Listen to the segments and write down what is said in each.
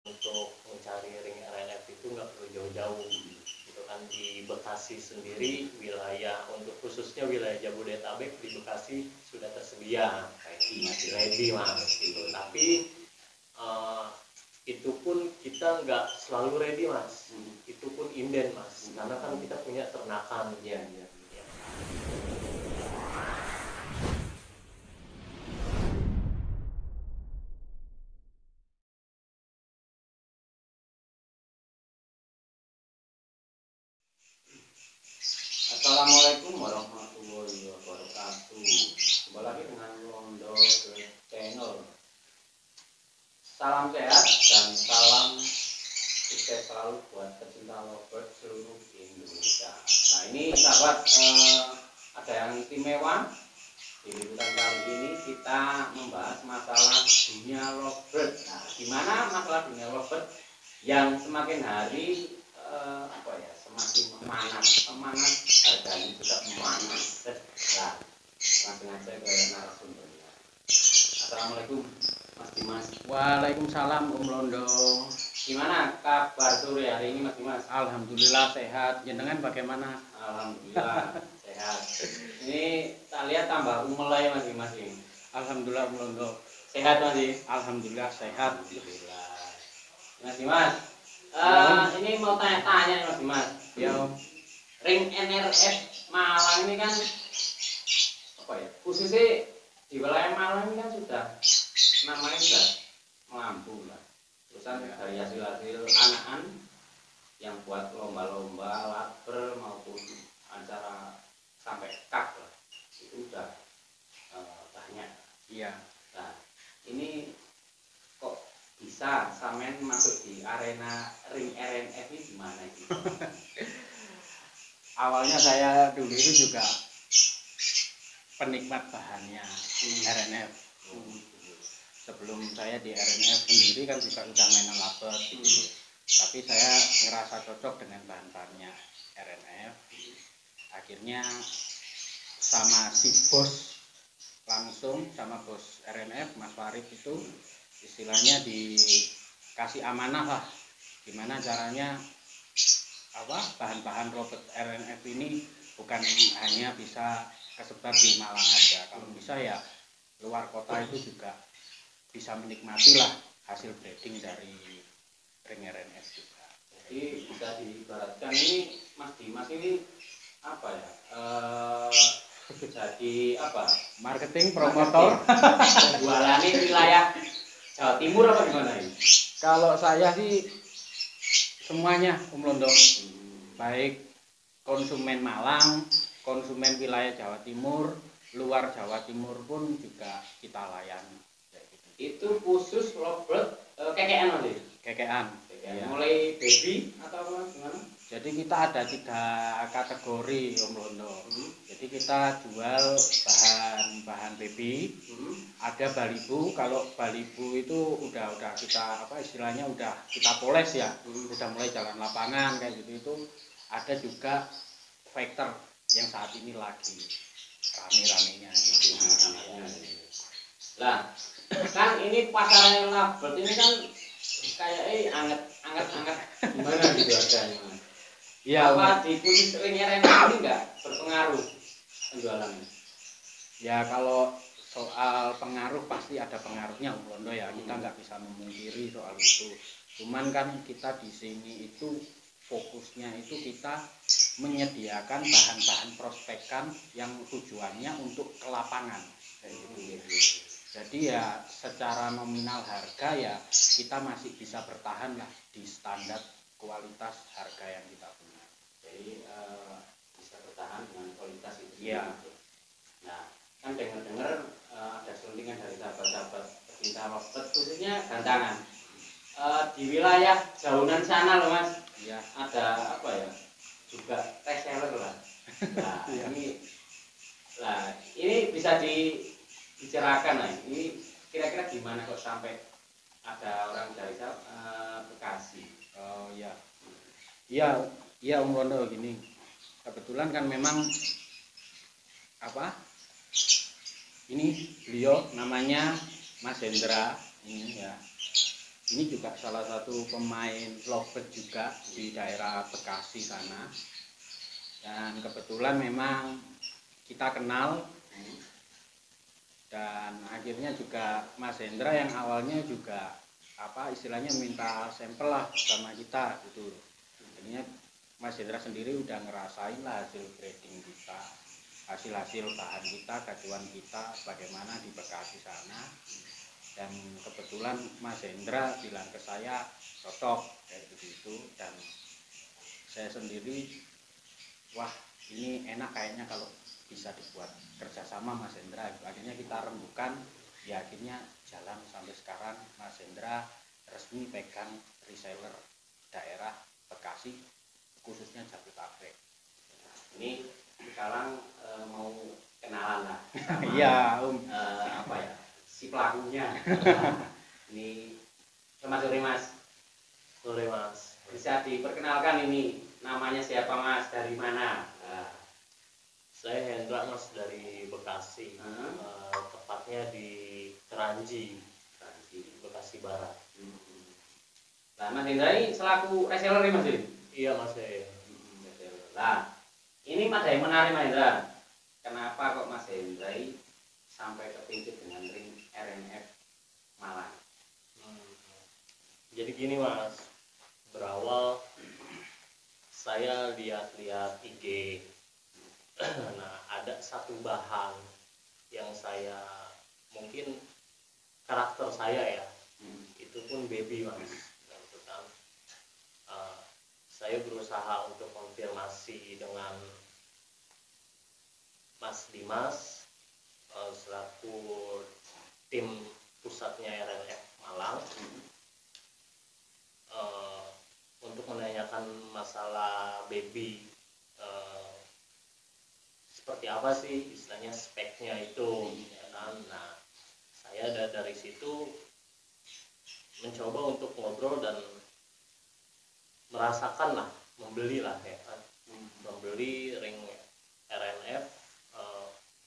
untuk mencari ring RNF itu nggak perlu jauh-jauh gitu kan. Di Bekasi sendiri wilayah untuk khususnya wilayah Jabodetabek di Bekasi sudah tersedia ready mas gitu. Tapi itu pun kita nggak selalu ready mas, itu pun inden mas, karena kan kita punya ternakan ya. Assalamualaikum warahmatullahi wabarakatuh. Kembali lagi dengan Londo Channel. Salam sehat dan salam sukses selalu buat pecinta lovebird seluruh Indonesia. Nah ini sahabat, ada yang istimewa. Di liputan kali ini kita membahas masalah dunia lovebird. Nah, gimana masalah dunia lovebird yang semakin hari semakin memanas, harganya juga memanas. Nah, langsung aja ke narasumbernya. Assalamualaikum Mas Dimas. Waalaikumsalam Om Londo. Gimana kabar sore hari ini Mas Dimas? Alhamdulillah sehat. Jenengan bagaimana? Alhamdulillah sehat. Ini tak lihat tambah umulai Mas Dimas ini. Alhamdulillah Om Londo. Sehat Mas? Alhamdulillah sehat. Alhamdulillah. Mas Dimas, ini mau tanya-tanya Mas Dimas. Ya Om. Ring NRF Malang ini kan khususnya di wilayah Malang ini kan sudah namanya sudah melambung lah. Terusan dari hasil-hasil anakan yang buat lomba-lomba laber maupun acara sampai kak lah, itu udah banyak. Iya. Nah ini kok bisa sampean masuk di arena ring RNF ini gimana gitu? Awalnya saya dulu itu juga penikmat bahannya RNF. Sebelum saya di RNF sendiri kan juga udah main laber gitu. Tapi saya ngerasa cocok dengan bahan-bahannya RNF. Akhirnya sama si bos langsung sama bos RNF Mas Farid itu istilahnya dikasih amanah lah, gimana caranya bahan-bahan robot RNF ini bukan hanya bisa kesebar di Malang aja, kalau bisa ya luar kota itu juga bisa menikmati lah hasil breeding dari ring RNF juga. Jadi bisa diibaratkan ini Mas Dimas ini jadi marketing promotor jualan ini wilayah Jawa Timur apa gimana ini? Kalau saya sih semuanya Om Londo, baik konsumen Malang, konsumen wilayah Jawa Timur, luar Jawa Timur pun juga kita layani. Itu khusus lovebird kekean nanti? Kekean. Ya. Mulai baby atau gimana? Jadi kita ada 3 kategori Om Londo. Jadi kita jual bahan baby. Ada balibu. Kalau balibu itu udah kita istilahnya udah kita poles ya. Udah mulai jalan lapangan kayak gitu. Itu ada juga fighter yang saat ini lagi rame-ramenya gitu. Lah, kan ini pasarnya lovebird ini kan kayak anget gimana gitu harganya? Iya. Apa di khusus ring RNF ini enggak berpengaruh penjualannya? Ya kalau soal pengaruh pasti ada pengaruhnya Om Londo ya, kita nggak bisa memungkiri soal itu. Cuman kan kita di sini itu fokusnya itu kita menyediakan bahan-bahan prospekan yang tujuannya untuk ke lapangan kayak gitu. Jadi ya secara nominal harga ya kita masih bisa bertahan lah di standar kualitas harga yang kita punya. Jadi bisa bertahan dengan kualitas itu. Iya. Nah, kan dengar-dengar ada selentingan dari sahabat-sahabat pecinta lovebird khususnya gantangan. Di wilayah jauhan sana loh Mas. Iya. Ada juga reseller lah. Nah, ini bisa dicerahkan lah. Ini kira-kira gimana kok sampai ada orang dari Bekasi? Oh ya. Iya Om Londo gini. Kebetulan kan memang ini beliau namanya Mas Hendra ini ya. ini juga salah satu pemain lovebird juga di daerah Bekasi sana. Dan kebetulan memang kita kenal, dan akhirnya juga Mas Hendra yang awalnya juga istilahnya minta sampel lah sama kita gitu. Jadinya Mas Hendra sendiri udah ngerasain lah hasil breeding kita, hasil bahan kita, gaduhan kita bagaimana di Bekasi sana. Dan kebetulan Mas Hendra bilang ke saya cocok kayak begitu, dan saya sendiri wah ini enak kayaknya kalau bisa dibuat kerjasama Mas Hendra. Akhirnya kita rembukan, ya akhirnya jalan sampai sekarang. Mas Hendra resmi pegang reseller daerah Bekasi, khususnya Jabodetabek. Ini sekarang mau kenalan lah sama Iya si pelakunya. Ini selamat sore Mas. Sore Mas. Bisa diperkenalkan ini namanya siapa Mas, dari mana? Saya Hendra Mas, dari Bekasi. Tepatnya di Keranji, Bekasi Barat. Nah, Mas Hendra ini selaku reseller nih Mas? Iya Mas. Nah, ini ada yang menarik Mas Hendra. Kenapa kok Mas Hendra sampai kepincut dengan ring RNF Malang? Jadi gini Mas, berawal saya lihat-lihat IG. Nah, ada satu bahan yang saya mungkin karakter saya ya, itu pun baby Mas. Gitu kan. Saya berusaha untuk konfirmasi dengan Mas Dimas selaku tim pusatnya RNF Malang untuk menanyakan masalah baby, seperti apa sih istilahnya speknya itu, ya kan? Nah, saya dari situ mencoba untuk ngobrol dan merasakan lah, membeli lah ya kan, membeli ring RNF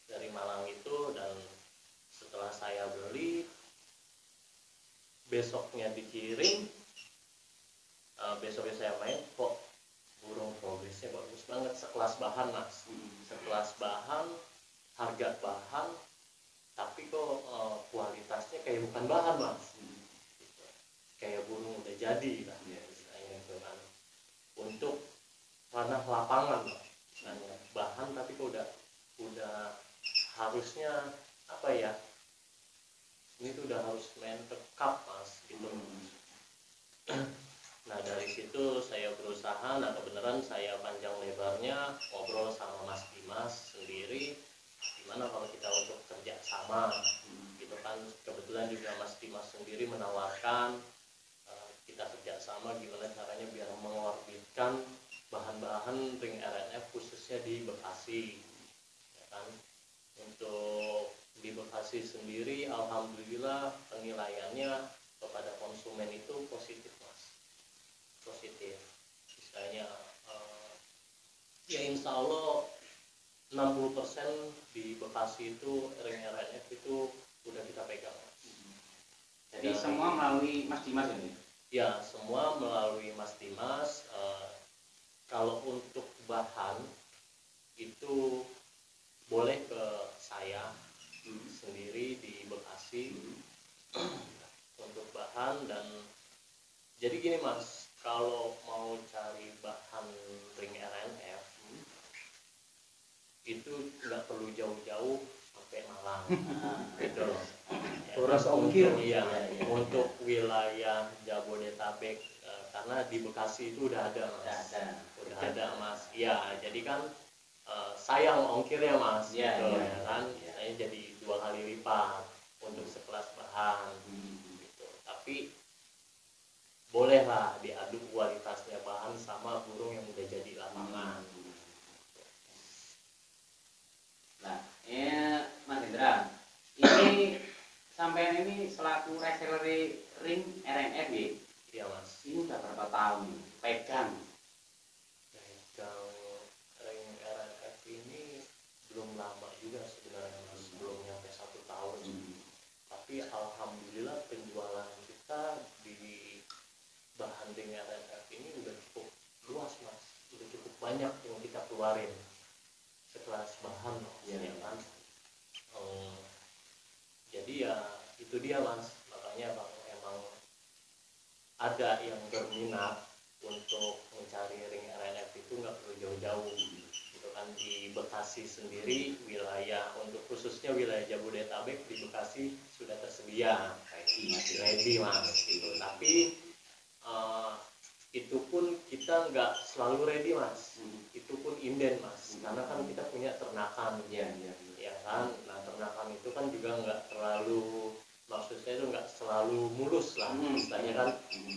dari Malang itu. Dan setelah saya beli, besoknya dikirim, besoknya saya main, kok burung progresnya bagus banget, sekelas bahan Mas, sekelas bahan, harga bahan, tapi kok kualitasnya kayak bukan bahan Mas, gitu. Kayak burung udah jadi lah ya, istilahnya itu kan, untuk ranah lapangan lah istilahnya, bahan tapi kok udah harusnya apa ya, ini tuh udah harus main ke cup Mas gitu. Nah, dari situ saya berusaha, nah kebenaran saya panjang lebarnya ngobrol sama Mas Dimas sendiri, gimana kalau kita untuk kerja sama gitu kan. Kebetulan juga Mas Dimas sendiri menawarkan kita kerja sama gimana caranya biar mengorbitkan bahan-bahan ring RNF khususnya di Bekasi, ya kan. Untuk di Bekasi sendiri alhamdulillah penilaiannya kepada konsumen itu positif Mas, positif. Misalnya ya insya Allah 60% di Bekasi itu ring RNF itu udah kita pegang. Jadi semua melalui Mas Dimas ini? Ya, semua melalui Mas Dimas. Kalau untuk bahan itu boleh ke saya sendiri di Bekasi untuk bahan. Dan jadi gini Mas, kalau mau cari bahan ring RNF itu nggak perlu jauh-jauh sampai Malang gitu loh. Boros ongkir. Iya, untuk wilayah Jabodetabek, karena di Bekasi itu udah ada Mas. Udah ada Mas. Iya, jadi kan sayang ongkirnya Mas, gitu ya kan. Saya jadi 2 kali lipat untuk sekelas bahan gitu. Tapi bolehlah diadu kualitasnya bahan sama burung yang udah jadi lapangan. Nah, Mas Hendra, ini sampai ini selaku reseller ring RNF ya? Iya Mas. Ini udah berapa tahun pegang? Pegang ring RNF ini belum lama juga sebenarnya Mas, belum nyampe 1 tahun. Tapi alhamdulillah penjualan kita di tanding RNF ini udah cukup luas mas, udah cukup banyak yang kita keluarin sekelas bahan ya kan. Jadi ya itu dia mas, makanya bang emang ada yang berminat untuk mencari ring RNF itu nggak perlu jauh-jauh gitu kan. Di Bekasi sendiri wilayah untuk khususnya wilayah Jabodetabek di Bekasi sudah tersedia ready mas gitu. Tapi itu pun kita nggak selalu ready mas, itu pun inden mas, karena kan kita punya ternakan ya kan. Nah ternakan itu kan juga nggak terlalu, maksudnya itu nggak selalu mulus lah istilahnya kan,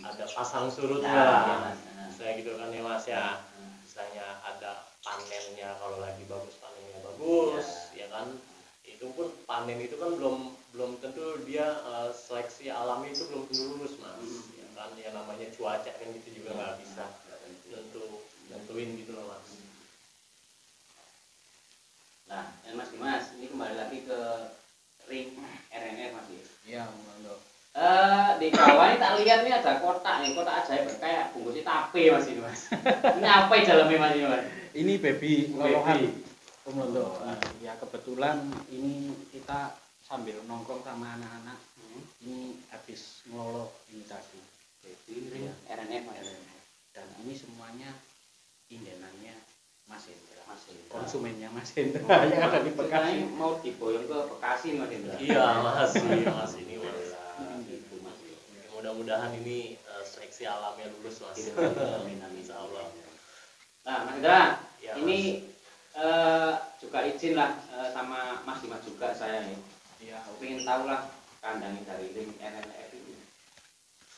ada pasang surutnya lah saya gitu kan ya mas ya. Misalnya ada panennya, kalau lagi bagus panennya bagus ya kan. Itu pun panen itu kan belum tentu dia seleksi alami itu belum tentu lulus mas ya kan. Ya namanya cuaca kan gitu juga nggak bisa nentuin gitu loh mas. Nah mas Dimas, ini kembali lagi ke ring RNF mas ya. Iya monggo. Di bawah ini tak lihat nih ada kotak nih, kotak ajaib kayak bungkusnya tape mas ini mas. Ini apa di dalamnya mas ini mas? Ini baby lolohan Monggo. Ya kebetulan ini kita sambil nongkrong sama anak-anak. Ini habis ngelolo ini tadi. Baby ring RNF mas. Dan ini semuanya indenannya Mas Hendra. Konsumennya Mas Hendra yang ada di Bekasi. Mau diboyong ke Bekasi mas Hendra. Iya mas, ini mas. Mudah-mudahan ini seleksi alamnya lulus mas. Insya Allah. Nah mas Hendra, ya, ini juga izin lah sama Mas Dimas juga saya nih. Iya. Pengen tahu lah kandangnya dari ring RNF ini.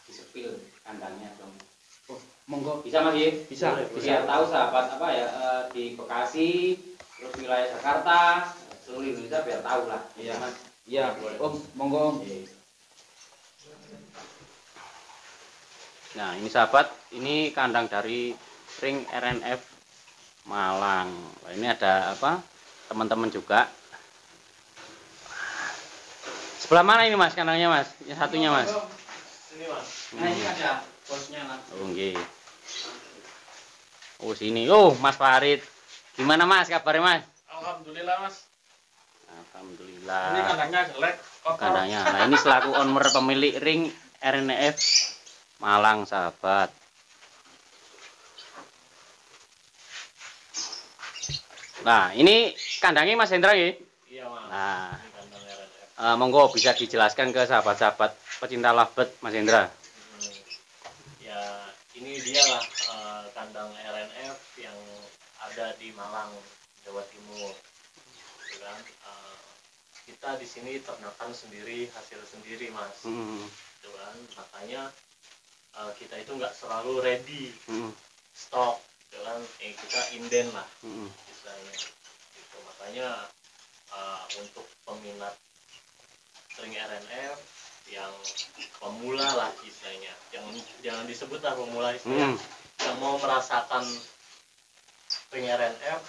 Disepil kandangnya dong. Oh, monggo. Bisa mas ya? Bisa. Biar tahu sahabat apa ya di Bekasi, terus wilayah Jakarta, seluruh Indonesia biar tahu lah. Iya. Mas. Iya. Monggo. Nah ini sahabat, ini kandang dari ring RNF Malang. Nah, ini ada apa? Teman-teman juga. Sebelah mana ini mas kandangnya mas? Yang satunya mas? Sini mas. Nah ini ada bosnya langsung. Oh nggih. Oh sini. Oh Mas Farid. Gimana mas kabarnya mas? Alhamdulillah mas. Alhamdulillah. Ini kandangnya jelek, kotor. Kandangnya. Nah ini selaku owner pemilik ring RNF Malang sahabat. Nah ini kandangnya Mas Hendra ya? Iya mas. Nah ini kandang RNF. monggo bisa dijelaskan ke sahabat-sahabat pecinta lovebird Mas Hendra. Ya ini dia lah kandang RNF yang ada di Malang, Jawa Timur. Gitu kan? Kita di sini ternakan sendiri, hasil sendiri mas. Gitu kan? Makanya kita itu nggak selalu ready stok, gitu kan? Kita inden lah istilahnya. Gitu. Makanya untuk peminat ring RNF yang pemula lah istilahnya, jangan disebut lah pemula istilahnya, yang mau merasakan ring RNF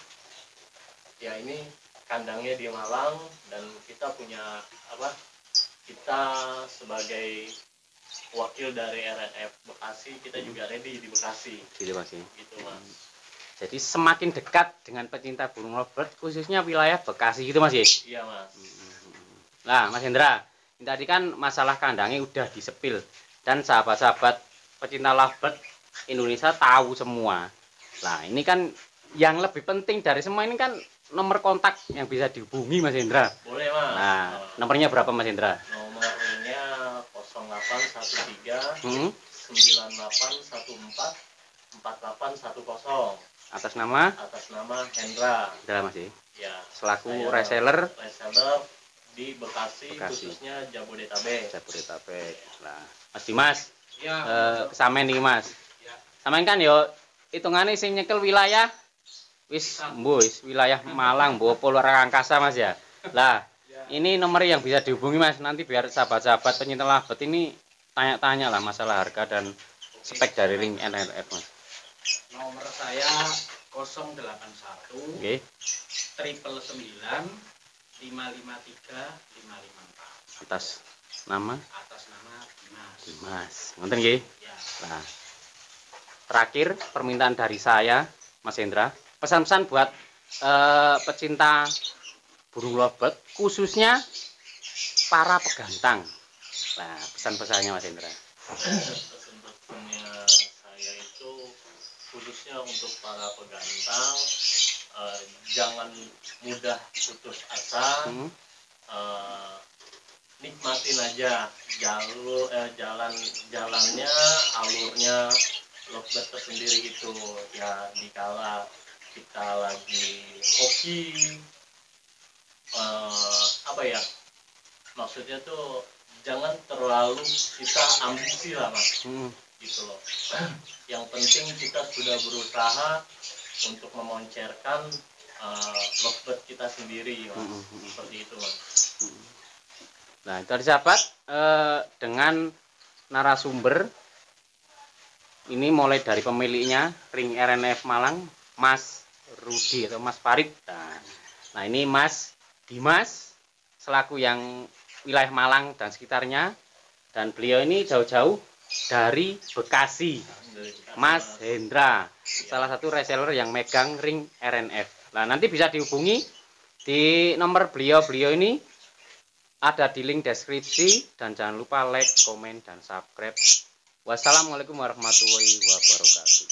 ya ini kandangnya di Malang. Dan kita punya apa, kita sebagai wakil dari RNF Bekasi, kita juga ready di Bekasi Gitu mas ya. gitu mas. Jadi semakin dekat dengan pecinta burung lovebird khususnya wilayah Bekasi gitu mas ya. Iya mas. Nah Mas Hendra, ini tadi kan masalah kandangnya udah disepil dan sahabat-sahabat pecinta lovebird Indonesia tahu semua. Nah ini kan yang lebih penting dari semua ini kan nomor kontak yang bisa dihubungi Mas Hendra. Boleh mas. Nah nomornya berapa Mas Hendra? Nomornya 0813 9814 4810 Atas nama atas nama Hendra. Hendra Mas ya. Ya. Selaku Saya reseller di Bekasi, khususnya Jabodetabek. Jabodetabek. Nah Mas Dimas, Ya. kesamen nih Mas. Ya. Samain kan yo hitungannya sing nyekel wilayah wis wilayah Malang mbok Pulau Angkasa Mas ya. Lah ini nomor yang bisa dihubungi Mas, nanti biar sahabat-sahabat penyinta lovebird ini tanya-tanya lah masalah harga dan spek dari ring RNF Mas. Nomor saya 081 Oke. 999 553 554. Atas nama Atas nama Dimas. Dimas. Ngoten nggih. Ya. Nah, terakhir permintaan dari saya, Mas Hendra, pesan-pesan buat pecinta burung lovebird, khususnya para pegantang. Nah, pesan-pesannya Mas Hendra. Pesan-pesannya saya itu khususnya untuk para pegantang, jangan mudah putus asa. Nikmatin aja jalannya, alurnya lovebird tersendiri itu ya. Dikala kita lagi hoki, apa ya, maksudnya tuh jangan terlalu kita ambisi lah Mas, gitu loh. Yang penting kita sudah berusaha untuk memoncerkan lovebird kita sendiri Mas. Seperti itu Mas. Nah, tadi sahabat, dengan narasumber ini mulai dari pemiliknya Ring RNF Malang, Mas Rudi atau Mas Farid. Nah, ini Mas Dimas selaku yang wilayah Malang dan sekitarnya, dan beliau ini jauh-jauh dari Bekasi, Mas Hendra, salah satu reseller yang megang Ring RNF. Nah, nanti bisa dihubungi di nomor beliau ini, ada di link deskripsi, dan jangan lupa like, komen, dan subscribe. Wassalamualaikum warahmatullahi wabarakatuh.